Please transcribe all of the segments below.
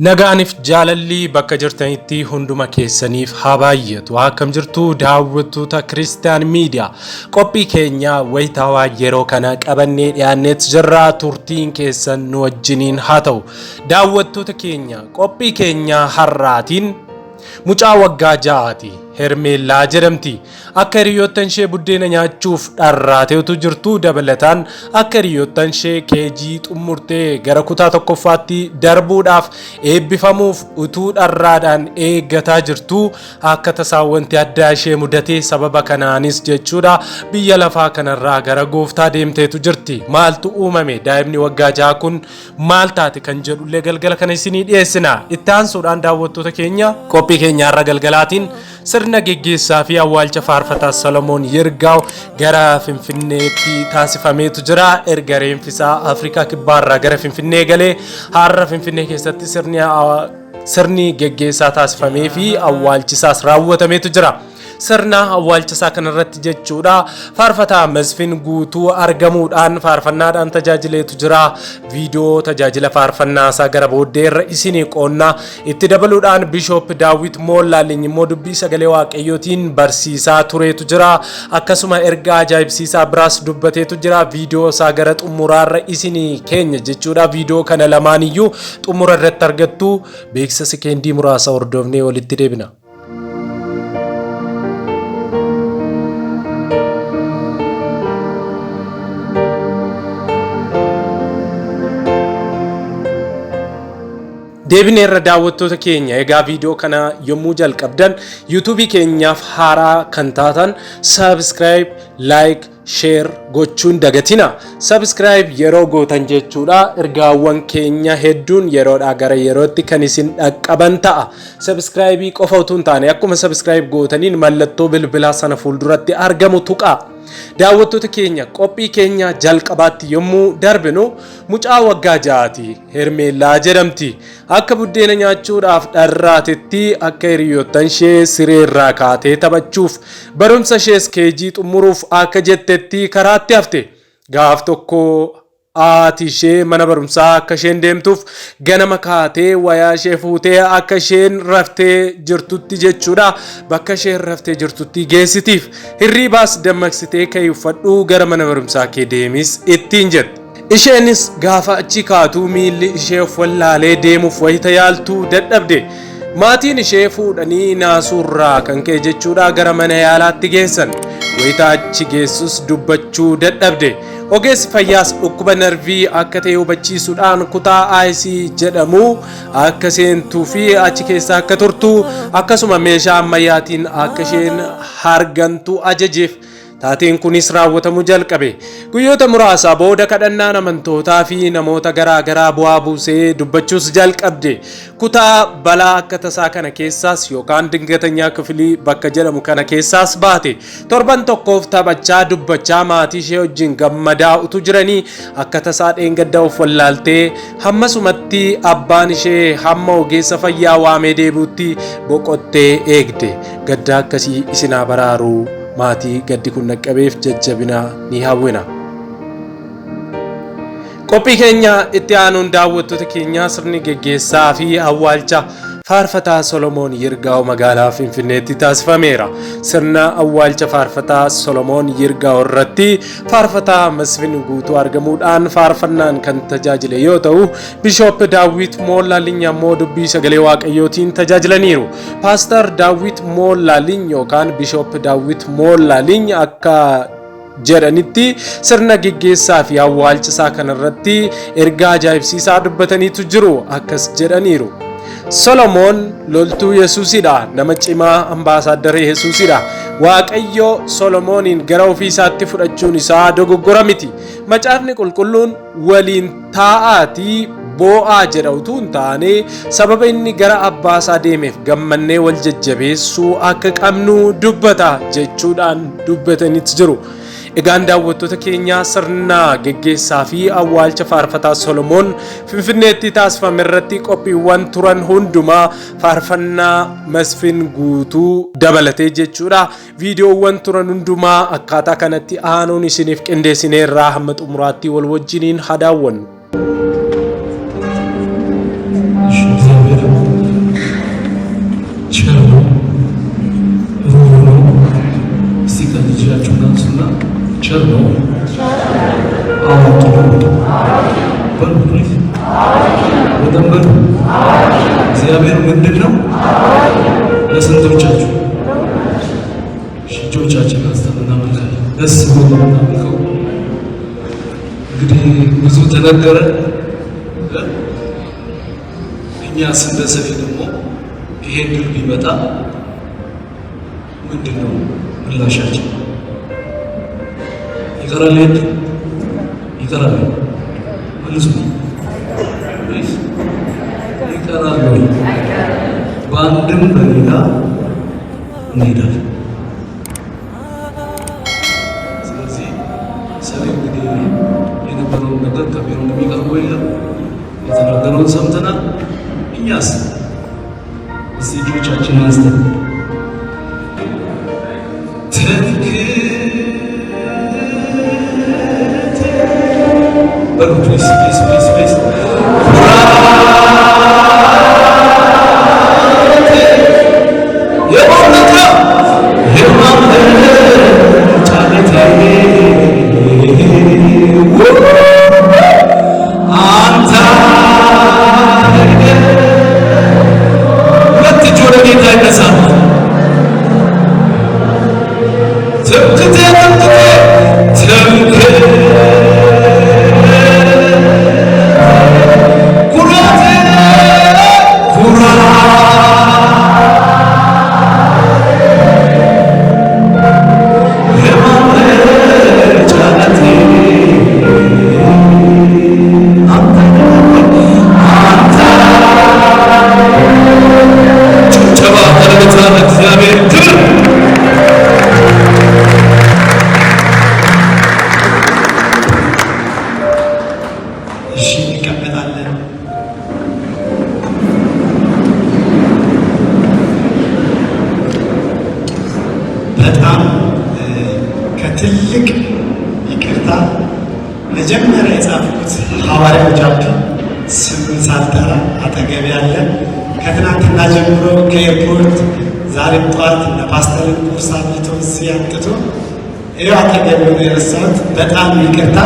Nagaanif jaalalli bakka jirtanitti hunduma keessaniif haa baay'atu. Akkam jirtu daawwattoota Kiristiyaan Miidiyaa. Qophii keenya wayitaawaa yeroo kana qabannee dhiyaanneet jirra. Turtiin keessan nu wajjiniin haa ta'u. Daawwattoota keenya qophii keenya har'aatiin mucaa waggaa 6 Hermeellaa jedhamti. Akka hiriyoottan ishee buddeena nyaachuuf dharraateetu jirtu. Dabalataan akka hiriyoottan ishee keejii xummurtee gara kutaa tokkoffaatti darbuudhaaf eebbifamuuf utuu dharraadhaan eeggataa jirtu. Akka tasaa wanti addaa ishee mudatee sababa kanaanis jechuudha biyya lafaa kanarraa gara gooftaa deemteetu jirti. Maaltu uumame? Daa'imni waggaa 6 kun maal taate kan jedhullee galgala kana isinii dhiyeessina. Itti aansuudhaan daawwattoota keenya qophii keenya har'a galgalaatiin sirna geggeessaa fi awwaalcha faarfataa Solomoon Yirgaaw gara Finfinneetti taasifameetu jira. Erga reenfisaa Afrikaa kibbaarraa gara Finfinnee galee har'a Finfinnee keessatti sirni geggeessaa taasifamee fi awwaalchisaas raawwatameetu jira. Sirna awwaalchisaa kanarratti jechuudha faarfataa Masfin Guutuu argamuudhaan faarfannaadhaan tajaajileetu jira. Viidiyoo tajaajila faarfannaasaa gara booddeerra isinii qoonnaa itti dabaluudhaan Bishop Daawit Moolaalin immoo dubbii sagalee waaqayyootiin barsiisaa tureetu jira. Akkasuma ergaa ajaa'ibsiisaa biraas dubbateetu jira. Viidiyoo isaa gara xumuraarra isinii keenya jechuudha. Viidiyoo kana lamaaniyyuu xumura irratti argattu. Beeksisa sekeendii muraasa hordofnee walitti deebina. Deebinee irra daawwattoota keenya egaa viidiyoo kana yommuu jalqabdan YouTube keenyaaf haaraa kan taatan subscribe, like, share gochuun dagatina. Subscribe yeroo gootan jechuudha ergaawwan keenya hedduun yeroodhaa gara yerootti kan isin dhaqqaban ta'a. Subscribe qofa utuu hin taane akkuma subscribe gootaniin mallattoo bilbilaa sana fuulduratti argamu tuqaa. Daawwattoota keenya qophii keenya jalqabaatti yommuu darbinu mucaa waggaa 6 Hermeellaa jedhamti. Akka buddeena nyaachuudhaaf dharraatetti akka hiriyoottan ishee sireerraa kaatee taphachuuf barumsa ishees keejii xumuruuf akka jettetti karaatti hafte. Gaaf tokko haati ishee mana barumsaa akka isheen deemtuuf ganama kaatee wayaa ishee fuutee akka isheen raftee jirtutti jechuudha bakka isheen raftee jirtutti geessitiif hirribaas dammaqsitee ka'ii uffadhuu gara mana barumsaa kee deemis ittiin jette. Isheenis gaafa achi kaatuu miilli ishee wallaalee deemuuf wayita yaaltuu dadhabde. Maatiin ishee fuudhanii naasuurraa kan ka'e jechuudha gara mana yaalaatti geessan. Wayita achi geessus dubbachuu dadhabde. Ogeessi fayyaas dhukkuba narvii akka ta'e hubachiisuudhaan kutaa IC jedhamu akka seentuu fi achi keessa akka turtu akkasuma meeshaa ammayyaatiin akka isheen hargantu ajajeef. Taateen kunis raawwatamuu jalqabe. Guyyoota muraasa booda kadhannaan amantootaa fi namoota garaa garaa bu'aa buusee dubbachuus jalqabde. Kutaa balaa akka tasaa kana keessaas yookaan dingatanyaa kifilii bakka jedhamu kana keessaas baate. Torban tokkoof taphachaa dubbachaa maatii ishee wajjin gammadaa utuu jiranii akka tasaa dheengaddaa of wallaaltee hammasumatti abbaan ishee hamma ogeessa fayyaa waamee deebi'utti boqottee eegde. Gaddaa akkasii isinaa baraaruu. Maatii gaddi kun naqqabeef jajjabina ni hawwina. Qophii keenya itti aanuun daawwattoota keenya sirni geggeessaa fi awwaalcha faarfataa Solomoon Yirgaaw magaalaa Finfinneetti taasifameera. Sirna awwaalcha faarfataa Solomoon Yirgaaw irratti faarfataa Masfin Guutuu argamuudhaan faarfannaan kan tajaajile yoo ta'u Bishop Daawit Moolaalin immoo dubbii sagalee waaqayyootiin tajaajilaniiru. Pastor Daawit Moolaalin yookaan Bishop Daawit Moolaalin akka jedhanitti sirna geggeessaa fi awwaalchisaa kanarratti ergaa ajaa'ibsiisaa dubbataniitu jiru. Akkas jedhaniiru. Solomoon loltuu Yesuusidha. Nama cimaa ambaasaaddaree Yesuusidha. Waaqayyo Solomoonin gara ofii isaatti fudhachuun isaa dogoggora miti. Macaafni qulqulluun waliin taa'aatii boo'aa jedha utuu hin taane sababa inni gara abbaa isaa deemeef gammannee wal jajjabeessuu akka qabnu dubbata jechuudhaan dubbataniitu jiru. Egaan daawwattoota keenya sirna geggeessaa fi awwaalcha faarfataa Solomoon Finfinneetti taasifame irratti qophiiwwan turan hundumaa faarfannaa Masfin Guutuu dabalatee jechuudha. Viidiyoowwan turan hundumaa akkaataa kanatti aanuun isiniif qindeessineerraa hamma xumuraatti wal wajjiniin haa daawwannu. እግዚአብሔር ምንድነው? ለስንቶቻችሁ እጆቻችን አንስተን እናመልካለን። ደስ ብሎን እናመልከው። እንግዲህ ብዙ ተነገረ። እኛስ እንደ ሰፊ ደግሞ ይሄ ድል ቢመጣ ምንድነው ምላሻችን? ይቀራል ይቀራል መልሱ ይቀራል ወይ? በአንድም በሌላ እንሄዳለን። ስለዚህ ሰኔ እንግዲህ የነበረውን ነገር ከቢሮ የሚቀርበው የለም። የተናገረውን ሰምተናል። እኛስ እስቲ እጆቻችንን አንስተን በጣም ከትልቅ ይቅርታ መጀመሪያ የጻፍኩት ሐዋርያው ጃፒ ስሙን ሳልጠራ አጠገብ ያለ ከትናንትና ጀምሮ ከኤርፖርት ዛሬም ጠዋት እነ ፓስተርን ቁርስ አብልቶ እዚህ አምጥቶ ይኸው አጠገብ ነው የረሳሁት። በጣም ይቅርታ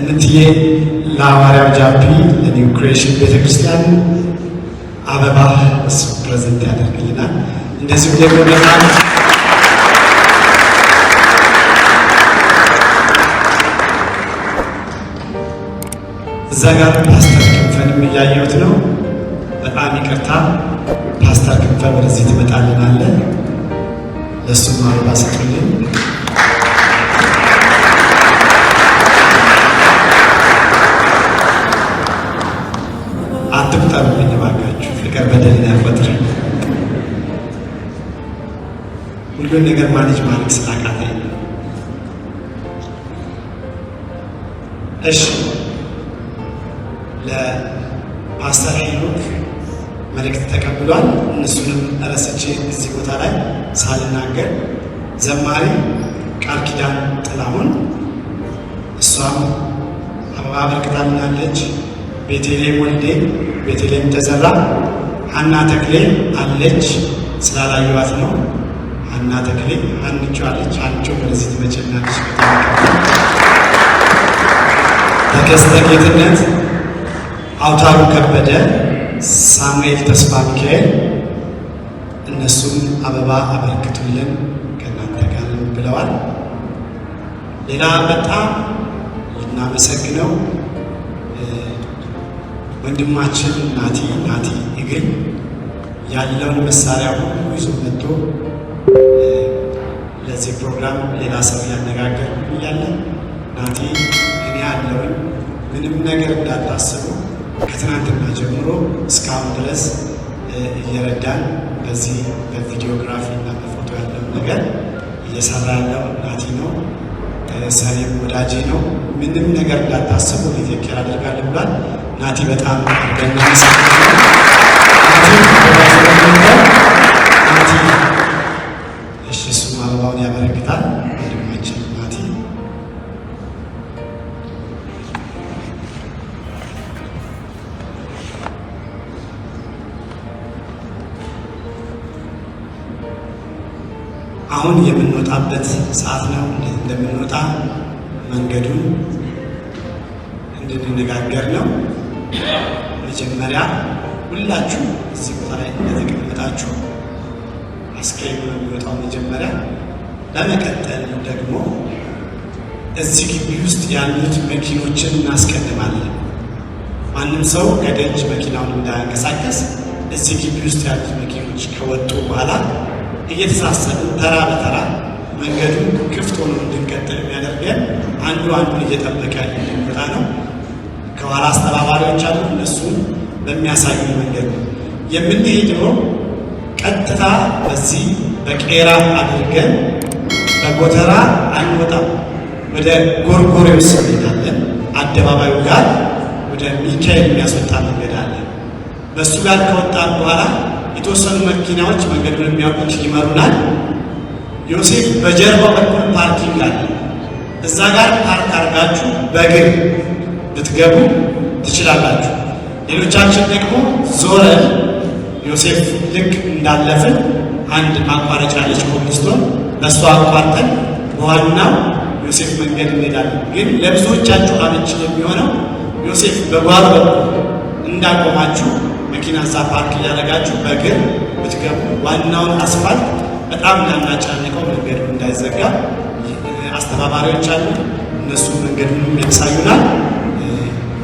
እንትዬ ለሐዋርያው ጃፒ ለኒው ክሬሽን ቤተክርስቲያን አበባ እሱ ፕሬዘንት ያደርግልናል። እንደዚሁ ደግሞ በጣም እዛ ጋር ፓስተር ክንፈንም እያየሁት ነው። በጣም ይቅርታ ፓስተር ክንፈ ወደዚህ ትመጣልናለ። ለእሱም አበባ ስጡልኝ። አትቁጠሩልኝ እባካችሁ፣ ፍቅር በደልን ያፈጥራል። ሁሉን ነገር ማኔጅ ማድረግ ስላቃተኝ እሺ ለፓስተር ሄኖክ መልእክት ተቀብሏል። እነሱንም ረስቼ እዚህ ቦታ ላይ ሳልናገር ዘማሪ ቃል ኪዳን ጥላሁን እሷም አበባ አበርክታልናለች። ቤተልሔም ወልዴ፣ ቤተልሔም ተዘራ፣ ሀና ተክሌ አለች። ስላላየዋት ነው። ሀና ተክሌ አንቺ አለች። አንቺ ወደዚህ ትመጭናለች። ተከስተ ጌትነት፣ አውታሩ ከበደ፣ ሳሙኤል ተስፋ ሚካኤል እነሱም አበባ አበርክቱልን ከእናንተ ጋር ብለዋል። ሌላ በጣም ልናመሰግነው ወንድማችን ናቲ እግል ያለውን መሳሪያ ሁሉ ይዞ መጥቶ ለዚህ ፕሮግራም ሌላ ሰው ያነጋገር እያለ ናቲ እኔ ያለውን ምንም ነገር እንዳታስቡ ከትናንትና ጀምሮ እስካሁን ድረስ እየረዳን በዚህ በቪዲዮግራፊ እና በፎቶ ያለውን ነገር እየሰራ ያለው ናቲ ነው። ሰኔም ወዳጄ ነው። ምንም ነገር እንዳታስቡ ሊቴክር አደርጋለሁ ብሏል። ናቲ በጣም ናቲ እሺ፣ እሱም አበባውን ያበረክታል። ወንድማችን ናቲ አሁን የምንወጣበት ሰዓት ነው። እንዴት እንደምንወጣ መንገዱን እንድንነጋገር ነው። መጀመሪያ ሁላችሁ እዚህ ቦታ ላይ እንደተቀመጣችሁ አስክሬኑ ነው የሚወጣው መጀመሪያ። በመቀጠል ደግሞ እዚህ ግቢ ውስጥ ያሉት መኪኖችን እናስቀድማለን። ማንም ሰው ከደጅ መኪናውን እንዳያንቀሳቀስ እዚህ ግቢ ውስጥ ያሉት መኪኖች ከወጡ በኋላ እየተሳሰብን ተራ በተራ መንገዱን ክፍት ሆኖ እንድንቀጥል የሚያደርገን አንዱ አንዱን እየጠበቀ እንድንወጣ ነው። ከኋላ አስተባባሪዎች አሉ። እነሱን በሚያሳዩ መንገድ ነው የምንሄደው። ቀጥታ በዚህ በቄራ አድርገን በጎተራ አንወጣም። ወደ ጎርጎርዮስ እንሄዳለን። አደባባዩ ጋር ወደ ሚካኤል የሚያስወጣ መንገድ አለ። በእሱ ጋር ከወጣን በኋላ የተወሰኑ መኪናዎች መንገዱን የሚያውቁት ይመሩናል። ዮሴፍ በጀርባው በኩል ፓርኪንግ አለ። እዛ ጋር ፓርክ አድርጋችሁ በእግር ልትገቡ ትችላላችሁ። ሌሎቻችን ደግሞ ዞረን ዮሴፍ ልክ እንዳለፍን አንድ ማቋረጫ አለች ኮብልስቶን፣ በእሷ አቋርጠን በዋናው ዮሴፍ መንገድ እንሄዳለን። ግን ለብዙዎቻችሁ አመቺ የሚሆነው ዮሴፍ በጓሮ በኩል እንዳቆማችሁ መኪና እዛ ፓርክ እያደረጋችሁ በእግር ብትገቡ ዋናውን አስፋልት በጣም እንዳናጫንቀው መንገዱ እንዳይዘጋ አስተባባሪዎች አሉ። እነሱ መንገዱንም ያሳዩናል።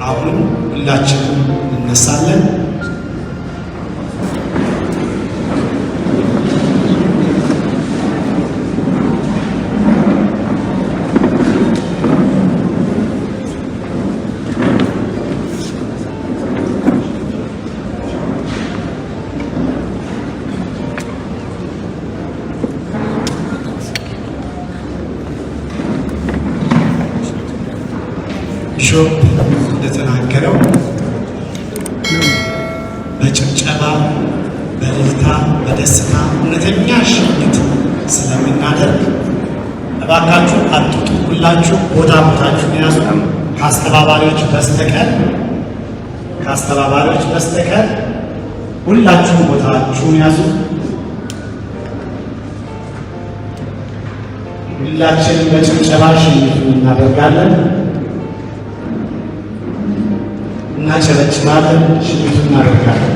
አሁን ሁላችንም እንነሳለን። ቢሾፕ እንደተናገረው በጭብጨባ በእልልታ በደስታ እውነተኛ ሽኝት ስለምናደርግ እባካችሁ አትውጡ። ሁላችሁ ቦታችሁን ያዙ። ከአስተባባሪዎች በስተቀር ሁላችሁ ቦታችሁን ያዙ። ሁላችንም በጭብጨባ ሽኝቱን እናደርጋለን። እናጨበጭባለን። ሽኝቱን እናደርጋለን።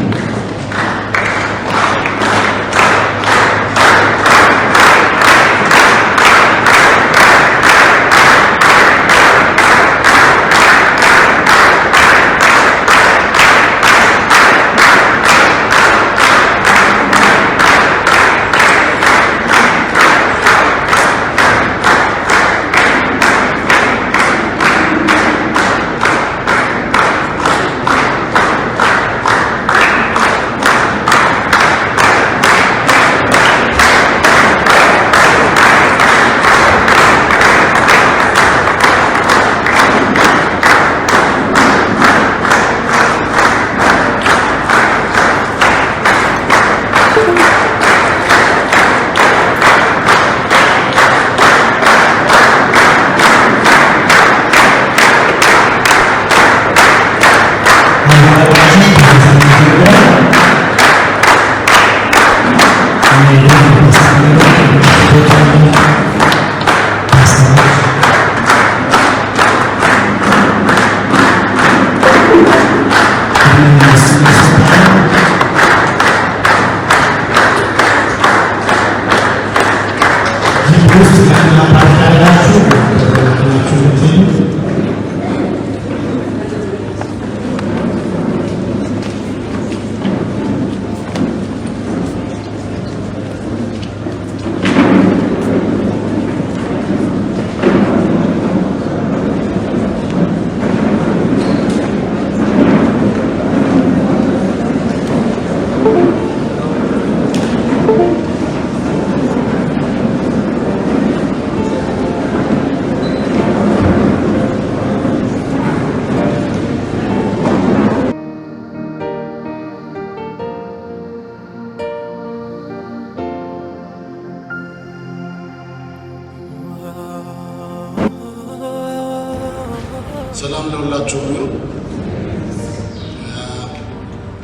ሰላም ለሁላችሁ ይሁን።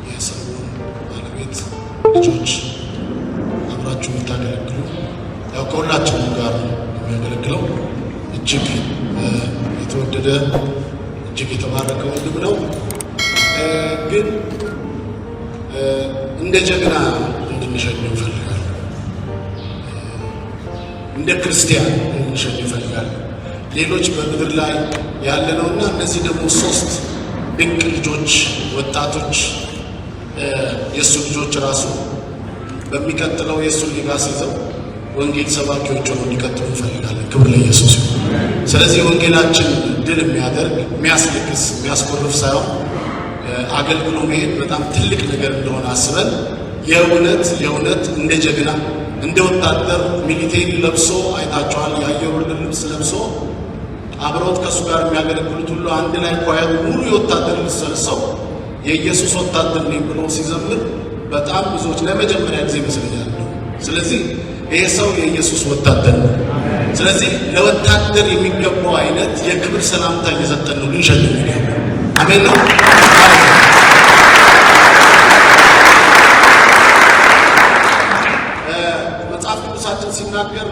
የሰውን ባለቤት ልጆች አብራችሁ የምታገለግሉ ያው ከሁላችንም ጋር የሚያገለግለው እጅግ የተወደደ እጅግ የተባረከ ወንድም ነው። ግን እንደ ጀግና እንድንሸኘው ይፈልጋል። እንደ ክርስቲያን እንድንሸኘው ይፈልጋል። ሌሎች በምድር ላይ ያለነውና እነዚህ ደግሞ 3 ድንቅ ልጆች ወጣቶች የሱ ልጆች ራሱ በሚቀጥለው የሱን ሊጋስ ይዘው ወንጌል ሰባኪዎች ሆነው እንዲቀጥሉ እንፈልጋለን። ክብር ለኢየሱስ ይሁን። ስለዚህ ወንጌላችን ድል የሚያደርግ የሚያስለቅስ የሚያስቆርፍ ሳይሆን አገልግሎ መሄድ በጣም ትልቅ ነገር እንደሆነ አስበን የእውነት እንደ ጀግና እንደ ወታደር ሚሊቴሪ ለብሶ አይታቸዋል። የአየር ወለድ ልብስ ለብሶ አብረውት ከእሱ ጋር የሚያገለግሉት ሁሉ አንድ ላይ ኳየሩ ሙሉ የወታደር ልብስ ለብሰው የኢየሱስ ወታደር ነኝ ብሎ ሲዘምር በጣም ብዙዎች ለመጀመሪያ ጊዜ ይመስለኛል። ስለዚህ ይሄ ሰው የኢየሱስ ወታደር ነው። ስለዚህ ለወታደር የሚገባው አይነት የክብር ሰላምታ እየሰጠን ነው ልንሸልም ይገባል። አሜን ነው። መጽሐፍ ቅዱሳችን ሲናገር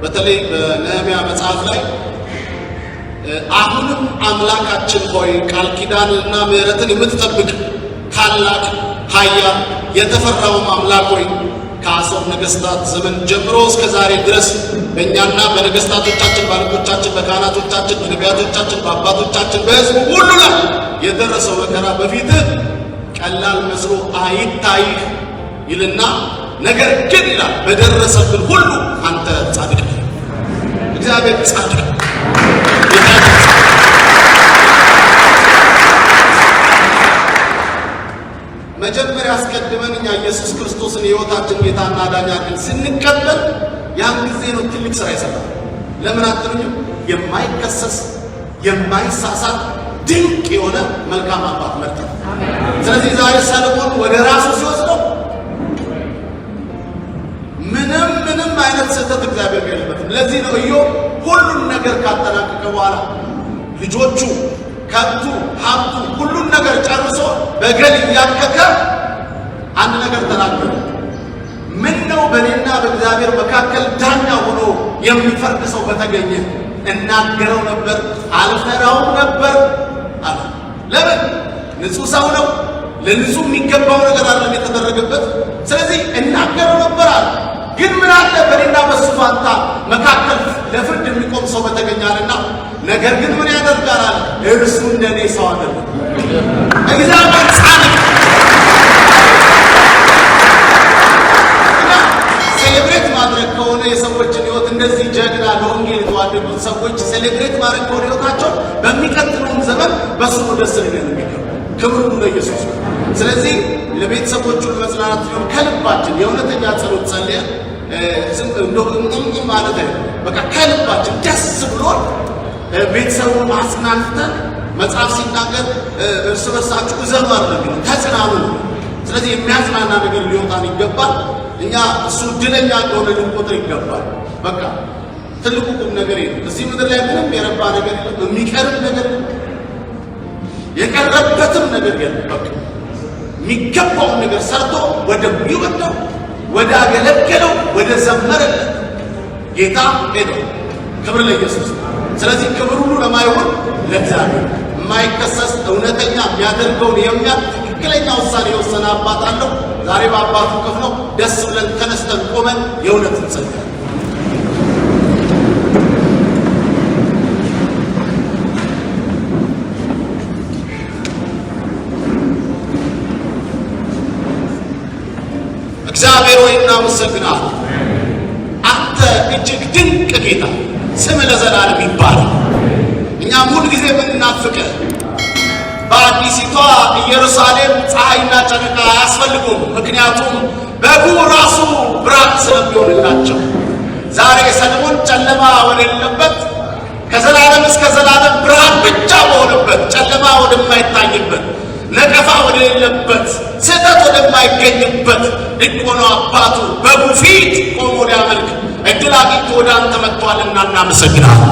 በተለይ በነህምያ መጽሐፍ ላይ አሁንም አምላካችን ሆይ ቃል ኪዳንና ምሕረትን የምትጠብቅ ታላቅ ኃያል የተፈራውም አምላክ ሆይ ከአሦር ነገሥታት ዘመን ጀምሮ እስከ ዛሬ ድረስ በእኛና በነገሥታቶቻችን፣ ባለቆቻችን፣ በካህናቶቻችን፣ በነቢያቶቻችን፣ በአባቶቻችን በሕዝቡ ሁሉ ላይ የደረሰው መከራ በፊትህ ቀላል መስሎ አይታይህ ይልና ነገር ግን ይላል በደረሰብን ሁሉ አንተ ጻድቅ ነህ። እግዚአብሔር ጻድቅ ነው። መጀመሪያ አስቀድመን እኛ ኢየሱስ ክርስቶስን የሕይወታችን ጌታና አዳኝ አድርገን ስንቀበል ያን ጊዜ ነው ትልቅ ሥራ ይሰራል። ለምን አትሉኝም? የማይከሰስ የማይሳሳት ድንቅ የሆነ መልካም አባት መጣ። ስለዚህ ዛሬ ሰለሞን ወደ ራሱ ሲወስደው ምንም አይነት ስህተት እግዚአብሔር የለበትም። ለዚህ ነው ኢዮብ ሁሉን ነገር ካጠናቀቀ በኋላ ልጆቹ ከብቱ ሀብቱ ሁሉን ነገር ጨርሶ በገል እያከከ አንድ ነገር ተናገረ። ምን ነው በእኔና በእግዚአብሔር መካከል ዳኛ ሆኖ የሚፈርድ ሰው በተገኘ እናገረው ነበር፣ አልፈራውም ነበር አለ። ለምን? ንጹሕ ሰው ነው። ለንጹሕ የሚገባው ነገር አይደለም የተደረገበት። ስለዚህ እናገረው ነበር አለ። ግን ምን አለ በእኔና በሱ ፋንታ መካከል ለፍርድ የሚቆም ሰው በተገኛልና ነገር ግን ምን ያደርጋል አለ እርሱ እንደኔ ሰው አይደለም። እግዚአብሔር ጻድቅ እና ሴሌብሬት ማድረግ ከሆነ የሰዎችን ሕይወት እንደዚህ ጀግና ለወንጌል የተዋደዱት ሰዎች ሴሌብሬት ማድረግ ከሆነ ሕይወታቸው በሚቀጥለውም ዘመን በሱ ደስ ሊለን የሚገባ ክብሩ ለኢየሱስ። ስለዚህ ለቤተሰቦቹ መጽናናት ሲሆን ከልባችን የእውነተኛ ጸሎት ጸልየን ማለት አይደለም። በቃ ከልባችን ደስ ብሎን ቤተሰቡን አጽናንተን መጽሐፍ ሲናገር እርስ በርሳችሁ እዘኑ አይደለም ተጽናኑ። ስለዚህ የሚያጽናና ነገር ሊወጣን ይገባል። እኛ እሱ ድለኛ እንደሆነ ልንቆጥር ይገባል። በቃ ትልቁ ቁም ነገር የለም። እዚህ ምድር ላይ ምንም የረባ ነገር የለም። የሚቀርብ ነገር የለም። የቀረበትም ነገር የለም። በቃ የሚገባውን ነገር ሰርቶ ወደሚወደው ወደ አገለገለው ወደ ዘመረለት ጌታ ሄደው። ክብር ለኢየሱስ። ስለዚህ ክብር ሁሉ ለማይሆን ለእግዚአብሔር የማይከሰስ እውነተኛ የሚያደርገውን የሚያውቅ ትክክለኛ ውሳኔ የወሰነ አባት አለው። ዛሬ በአባቱ ክፍ ነው። ደስ ብለን ተነስተን ቆመን የእውነት እንጸልያለን። እግዚአብሔር ሆይ እናመሰግናለን። አንተ እጅግ ድንቅ ጌታ፣ ስም ለዘላለም ይባላል። እኛም ሁል ጊዜ የምንናፍቅህ በአዲሲቷ ኢየሩሳሌም ፀሐይና ጨረቃ አያስፈልጉም። ምክንያቱም በጉ ራሱ ብርሃን ስለሚሆንላቸው ዛሬ ሰለሞን ጨለማ ወደሌለበት ከዘላለም እስከ ዘላለም ብርሃን ብቻ በሆነበት ጨለማ ወደማይታይበት ነቀፋ ወደሌለበት ስህተት ወደማይገኝበት ድንቅ ሆኖ አባቱ በጉ ፊት ቆሞ ሊያመልክ እድል አግኝቶ ወደ አንተ መጥቷልና እናመሰግናለን።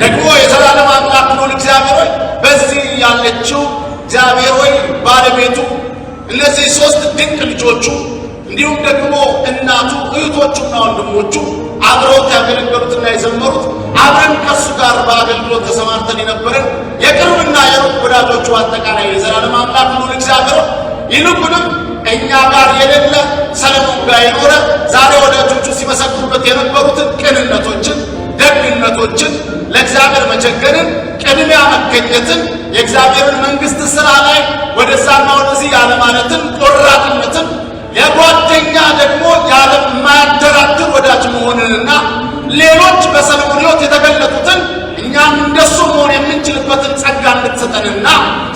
ደግሞ የዘላለም አምላክ ነው እግዚአብሔር ሆይ በዚህ ያለችው እግዚአብሔር ሆይ ባለቤቱ እነዚህ 3 ድንቅ ልጆቹ እንዲሁም ደግሞ እናቱ እህቶቹና ወንድሞቹ አብረውት ያገለገሉትና የዘመሩት አብረን ከሱ ጋር በአገልግሎት ተሰማርተን የነበረን የቅርብና የሩቅ ወዳጆቹ አጠቃላይ የዘላለም አምላክ ልዑል እግዚአብሔር ይልቁንም እኛ ጋር የሌለ ሰለሞን ጋር የኖረ ዛሬ ወዳጆቹ ሲመሰክሩበት የነበሩትን ቅንነቶችን፣ ደግነቶችን፣ ለእግዚአብሔር መቸገርን፣ ቅድሚያ መገኘትን፣ የእግዚአብሔርን መንግሥት ሥራ ላይ ወደዛና ወደዚህ ያለማለትን፣ ቆራጥነትን፣ የጓደኛ ደግሞ የማያደራድር ወዳጅ መሆንንና ሌሎች በሰለሞን ሕይወት የተገለጡትን እኛም እንደሱ መሆን የምንችልበትን ጸጋ እንድትሰጠንና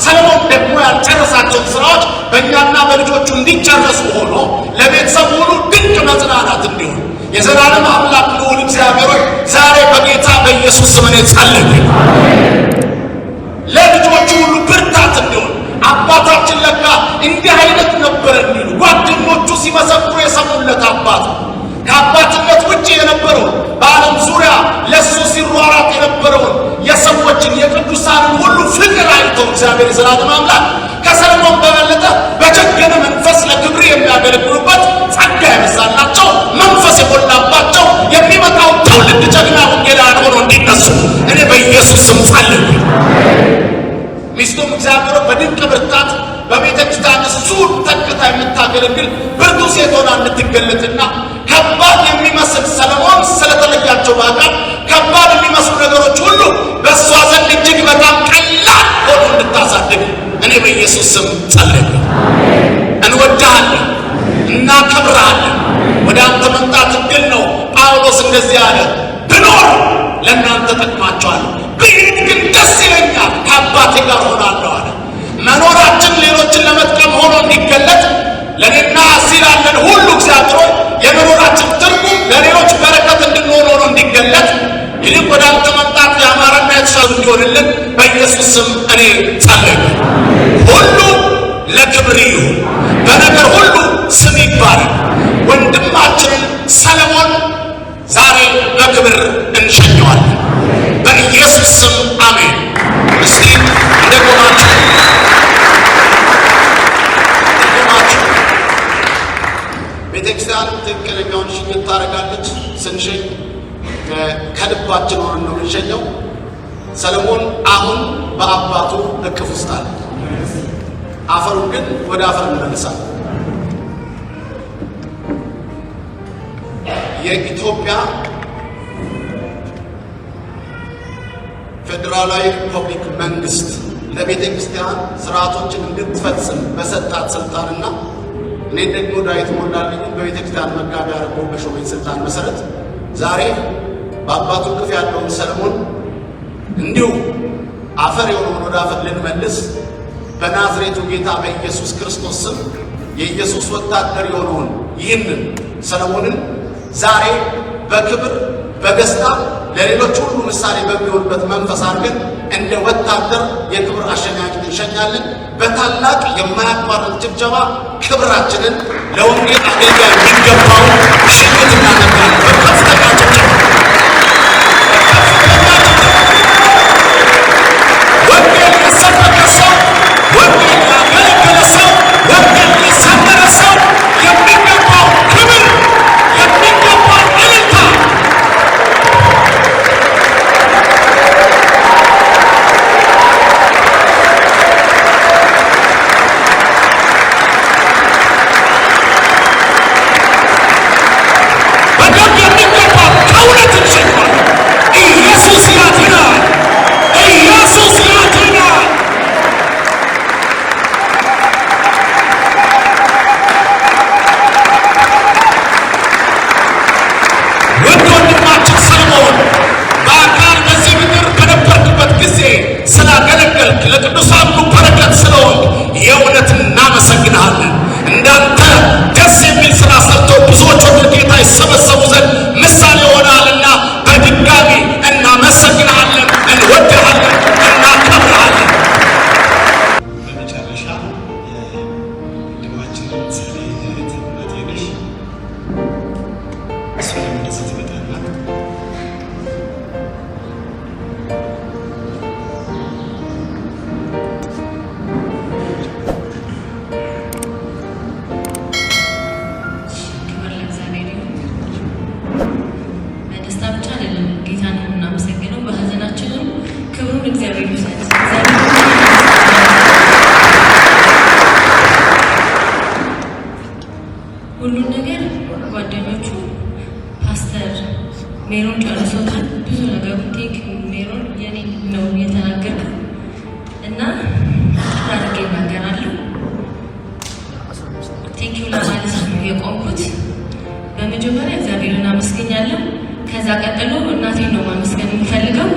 ሰለሞን ደግሞ ያልጨረሳቸውን ስራዎች በእኛና በልጆቹ እንዲጨረሱ ሆኖ ለቤተሰብ ሁሉ ድንቅ መጽናናት እንዲሆን የዘላለም አምላክ ልዑል እግዚአብሔር ሆይ ዛሬ በጌታ በኢየሱስ ስም እኔ ጸልዬ ለልጆቹ ሁሉ ብርታት እንዲሆን አባታችን ለካ እንዲህ አይነት ነበር እንዲሉ ጓደኞቹ ሲመሰክሩ የሰሙለት አባት ከአባትነት ውጭ የነበረውን በዓለም ዙሪያ ለሱ ሲሯሯጥ የነበረውን የሰዎችን የቅዱሳንን ሁሉ ፍቅር አይተው እግዚአብሔር የዘላለም አምላክ ከሰለሞን በበለጠ በጀገነ መንፈስ ለክብር የሚያገለግሉበት ጸጋ ያበዛላቸው መንፈስ የሞላባቸው የሚመጣው ትውልድ ጀግና ወንጌላውያን ሆነው እንዲነሱ እኔ በኢየሱስ ስም ጸልዬ ሚስቱም እግዚአብሔር በድንቅ ብርታት በቤተ ክርስቲያን እሱን ተክታ የምታገለግል ብርቱ ሴት ሆና እንድትገለጥና ከባድ የሚመስል ሰለሞን ስለተለያቸው በአካል ከባድ የሚመስሉ ነገሮች ሁሉ በእሷ ዘንድ እጅግ በጣም ቀላል ሆኖ እንድታሳድግ እኔ በኢየሱስ ስም ጸልዬ እንወድሃለን፣ እናከብርሃለን። ወደ አንተ መምጣት እድል ነው። ጳውሎስ እንደዚህ አለ፣ ብኖር ለእናንተ ጠቅማቸዋለሁ፣ ብሄድ ግን ደስ ይለኛል፣ ከአባቴ ጋር ሆናለሁ አለ። መኖራችን ሌሎችን ለመጥቀም ሆኖ እንዲገለጥ ለእኔና እዚህ ላለን ሁሉ እግዚአብሔር የመኖራችን ትርጉም ለሌሎች በረከት እንድንሆን ሆኖ እንዲገለጥ ይልቅ ወደ አንተ መምጣት ያማረና የተሻለ እንዲሆንልን በኢየሱስ ስም እኔ ጸልዬ ሁሉ ለክብር ይሁን፣ በነገር ሁሉ ስም ይባረክ። ወንድማችንን ሰለሞን ዛሬ በክብር እንሸኘዋለን በኢየሱስ ስም አሜን። እስቲ እንደቆማችሁ ቤተክርስቲያን ትክክለኛውን ሽኝት ታደርጋለች። ስንሸኝ ከልባችን ሆነን ነው የምንሸኘው። ሰለሞን አሁን በአባቱ እቅፍ ውስጥ አለ። አፈሩን ግን ወደ አፈር እንመልሳለን። የኢትዮጵያ ፌዴራላዊ ሪፐብሊክ መንግስት ለቤተ ክርስቲያን ስርዓቶችን እንድትፈጽም በሰጣት ስልጣንና እኔ ደግሞ ዳዊት ሞላልኝ በቤተ ክርስቲያን መጋቢ አድርጎ በሾመኝ ስልጣን መሰረት ዛሬ በአባቱ እቅፍ ያለውን ሰለሞን እንዲሁ አፈር የሆነውን ወደ አፈር ልንመልስ በናዝሬቱ ጌታ በኢየሱስ ክርስቶስ ስም የኢየሱስ ወታደር የሆነውን ይህንን ሰለሞንን ዛሬ በክብር በደስታ ለሌሎች ሁሉ ምሳሌ በሚሆንበት መንፈስ አድርገን እንደ ወታደር የክብር አሸኛኘት እንሸኛለን። በታላቅ የማያቋርጥ ጭብጨባ ክብራችንን ለወንጌል አገልጋይ የሚገባውን ሽኝት እናደርጋለን። በከፍተኛ ጭብጨባ ወንጌል የሰበከ ሰው፣ ወንጌል ያገለገለ ሰው፣ ወንጌል የሰመረ ሰው የሚገባው ክብር የሚገባው እልልታ በደንብ ሜሮን ጨርሶታል ብዙ ነገሩ። ቴክ ሜሮን የኔ ነው የተናገርከው እና አድርጌ እናገራለሁ። ቴንኪው ለማለት ነው የቆምኩት። በመጀመሪያ እግዚአብሔርን አመስገኛለሁ። ከዛ ቀጥሎ እናቴን ነው ማመስገን የምፈልገው።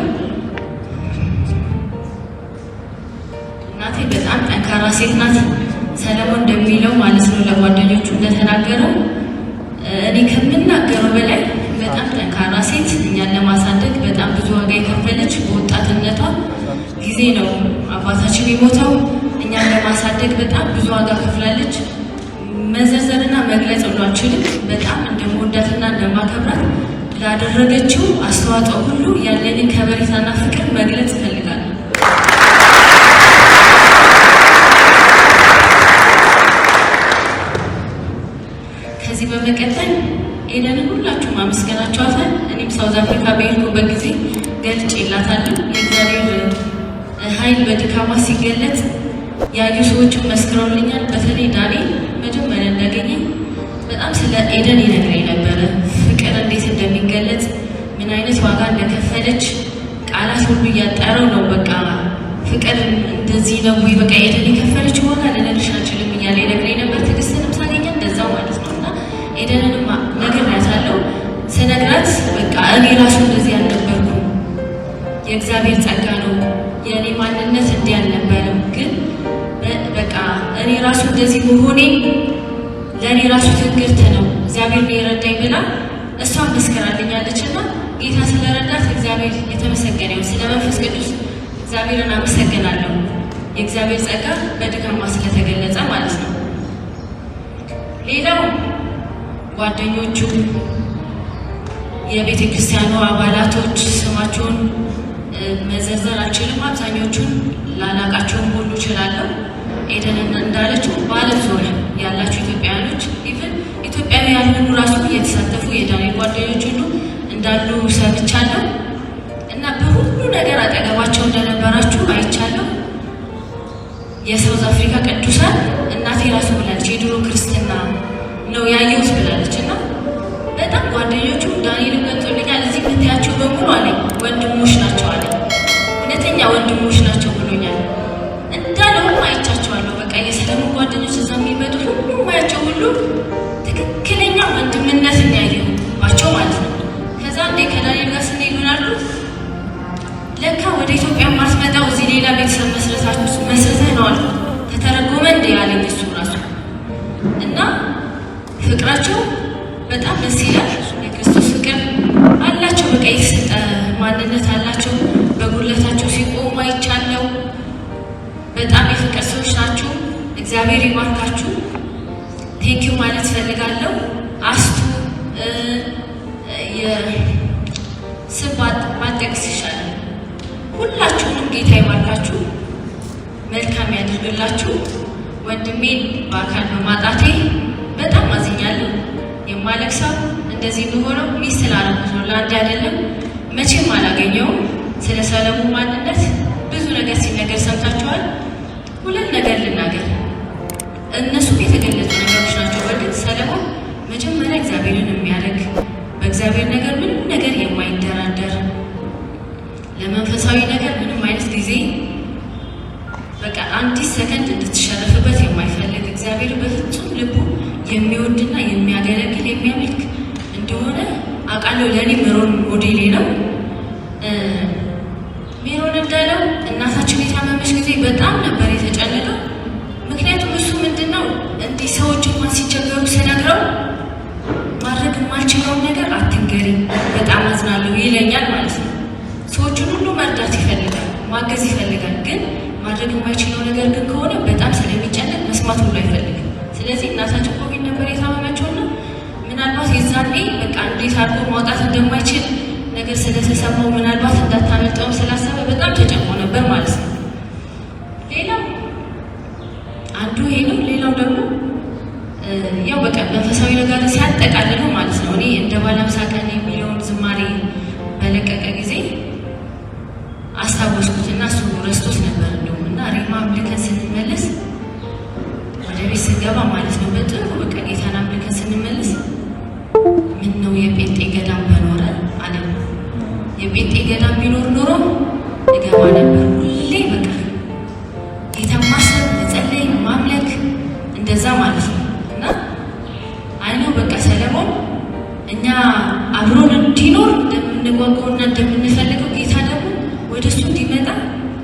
እናቴ በጣም ጠንካራ ሴት ናት። ሰለሞን እንደሚለው ማለት ነው ለጓደኞቹ እንደተናገረው እኔ ከምናገረው በላይ በጣም ጠንካራ ሴት፣ እኛን ለማሳደግ በጣም ብዙ ዋጋ የከፈለች በወጣትነቷ ጊዜ ነው አባታችን የሞተው። እኛን ለማሳደግ በጣም ብዙ ዋጋ ከፍላለች። መዘርዘርና መግለጽ አልችልም። በጣም እንደምወዳትና እንደማከብራት ላደረገችው አስተዋጽኦ ሁሉ ያለንን ከበሬታና ፍቅር መግለጽ እፈልጋለሁ። ከዚህ በመቀጠል ኤደንን ሁላችሁም አመስገናችኋታል። እኔም ሳውዝ አፍሪካ በሄድኩበት ጊዜ ገልጬላታለሁ። የእግዚአብሔር ኃይል በድካማ ሲገለጽ ያዩ ሰዎችን መስክረውልኛል። በተለይ ዳንኤል መጀመሪያ እንዳገኘኝ በጣም ስለ ኤደን ይነግረኝ ነበረ። ፍቅር እንዴት እንደሚገለጽ ምን አይነት ዋጋ እንደከፈለች ቃላት ሁሉ እያጠረው ነው። በቃ ፍቅር እንደዚህ ነው ወይ በቃ ኤደን የከፈለች ዋጋ ልነግርሽ አልችልም እያለ ይነግረኝ ነበር። ትዕግስትንም ሳገኘ እንደዛው ማለት ነው እና ኤደንንም ነግሬያታለሁ። ስነግራት በቃ እኔ ራሱ እንደዚህ አልነበርኩም፣ የእግዚአብሔር ጸጋ ነው፣ የእኔ ማንነት እንዲህ አልነበረም፣ ግን በቃ እኔ ራሱ እንደዚህ መሆኔ ለእኔ ራሱ ትንግርት ነው፣ እግዚአብሔር ነው የረዳኝ ብላ እሷን መስከራልኛለች። እና ጌታ ስለረዳት እግዚአብሔር የተመሰገነ ይሁን። ስለ መንፈስ ቅዱስ እግዚአብሔርን አመሰግናለሁ። የእግዚአብሔር ጸጋ በድካማ ስለተገለጸ ማለት ነው። ሌላው ጓደኞቹ፣ የቤተ ክርስቲያኑ አባላቶች ስማቸውን መዘርዘር አልችልም። አብዛኞቹን ላላቃቸውን ሁሉ እችላለሁ። ኤደን እንዳለችው በዓለም ዙሪያ ያላችሁ ኢትዮጵያውያኖች ኢቭን ኢትዮጵያዊ ያልሆኑ ራሱ እየተሳተፉ የዳንኤል ጓደኞች ሁሉ እንዳሉ ሰምቻለሁ እና በሁሉ ነገር አጠገባቸው እንደነበራችሁ አይቻለሁ። የሳውዝ አፍሪካ ቅዱሳን እናቴ ራሱ ብላለች የድሮ ክርስትና ነው ያየሁት ብላለች። እና በጣም ጓደኞቹ ዳንኤል ገልጾልኛል። እዚህ የምታያቸው በሙሉ አለኝ ወንድሞች ናቸው አለ። እውነተኛ ወንድሞች ናቸው ብሎኛል። እንዳለውም አይቻቸዋለሁ። በቃ የሰለሞን ጓደኞች እዛ የሚመጡ ሁሉ ማያቸው ሁሉ ትክክለኛ ወንድምነት የሚያየባቸው ማለት ነው። ከዛ እንዴ ከዳንኤል ጋር ስንሄድ ይሆናሉ ለካ ወደ ኢትዮጵያ ማስመጣው እዚህ ሌላ ቤተሰብ መስርተህ ነው አልኩ። ከተረጎመ እንደ ያለኝ እሱ ራሱ እና ፍቅራቸው በጣም ደስ ይላል። የክርስቶስ ፍቅር አላቸው። በቃ የተሰጠ ማንነት አላቸው። በጉለታቸው ሲቆሙ አይቻለው። በጣም የፍቅር ሰዎች ናቸው። እግዚአብሔር ይባርካችሁ። ቴንኪው ማለት ፈልጋለሁ። አስቱ የስም ማጠቅስ ይሻላል። ሁላችሁንም ጌታ ይባርካችሁ፣ መልካም ያድርግላችሁ። ወንድሜን በአካል በማጣቴ በጣም አዝኛለሁ። የማለቅሰው እንደዚህ በሆነው ሚስት ስላደረኩት ነው፣ ለአንድ አይደለም። መቼም አላገኘውም። ስለ ሰለሞን ማንነት ብዙ ነገር ሲነገር ሰምታችኋል። ሁለት ነገር ልናገር፣ እነሱም የተገለጹ ነገሮች ናቸው። በእርግጥ ሰለሞን መጀመሪያ እግዚአብሔርን የሚያደርግ በእግዚአብሔር ነገር ምንም ነገር የማይደራደር ለመንፈሳዊ ነገር ምንም አይነት ጊዜ በቃ አንዲት ሰከንድ እንድትሸረፍበት የማይፈልግ እግዚአብሔር በፍጹም ልቡ የሚወድና የሚያገለግል የሚያመልክ እንደሆነ አውቃለሁ። ለእኔ ሜሮን ሞዴሌ ነው። ሜሮን እንዳለው እናታችን የታመመች ጊዜ በጣም ነበር የተጨነቀው። ምክንያቱም እሱ ምንድነው እንዲህ ሰዎች እንኳን ሲቸገሩ ስነግረው ማድረግ የማልችለውን ነገር አትንገሪ፣ በጣም አዝናለሁ ይለኛል ማለት ነው። ሰዎችን ሁሉ መርዳት ይፈልጋል፣ ማገዝ ይፈልጋል። ግን ማድረግ የማይችለው ነገር ግን ከሆነ በጣም ስለሚጨነቅ መስማት ሁሉ አይፈልግም። ስለዚህ እናታችን ኮቪድ ነበር የታመመችውና ምናልባት የዛኔ በቃ እንዴት አድርጎ ማውጣት እንደማይችል ነገር ስለተሰማው ምናልባት እንዳታመልጠውም ስላሰበ በጣም ተጨንቆ ነበር ማለት ነው። ሌላው አንዱ ይሄ ነው። ሌላው ደግሞ ያው በቃ መንፈሳዊ ነገር ሲያጠቃልለው ማለት ነው። እኔ እንደ ባለምሳ ቀን የሚለውን ዝማሬ በለቀቀ ጊዜ አስታወስኩትና እሱ ረስቶት ነበር እንደውም እና ሪማ አምልከን ስንመለስ ወደ ቤት ስንገባ ማለት ነው በጥሩ በቃ ጌታን አምልከን ስንመለስ ምን ነው የጴንጤ ገዳም በኖረ አለ። እንደምንጓጓውና እንደምንፈልገው ጌታ ደግሞ ወደ እሱ እንዲመጣ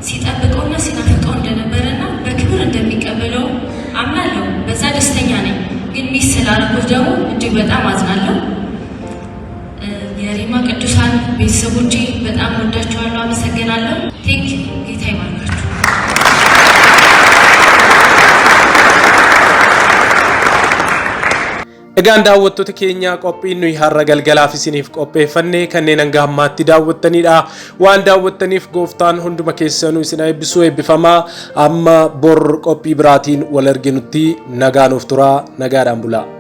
ሲጠብቀውና ሲናፍቀው እንደነበረና በክብር እንደሚቀበለው አምናለሁ። በዛ ደስተኛ ነኝ። ግን ሚስ ስላደረኩት ደግሞ እጅግ በጣም አዝናለሁ። የሪማ ቅዱሳን ቤተሰቦቼ በጣም ወዳቸዋለሁ። አመሰግናለሁ። ቴንክ ጌታ ይባርካችሁ። Egaan daawwattoota keenya qophiin nuyi har'a galgalaaf isiniif qopheeffanne kanneen hanga ammaatti daawwattanidha. Waan daawwattaniif gooftaan hunduma keessanuu isin eebbisuu eebbifamaa. Amma bor qophii biraatiin wal arginutti nagaan of turaa, nagaadhaan bulaa.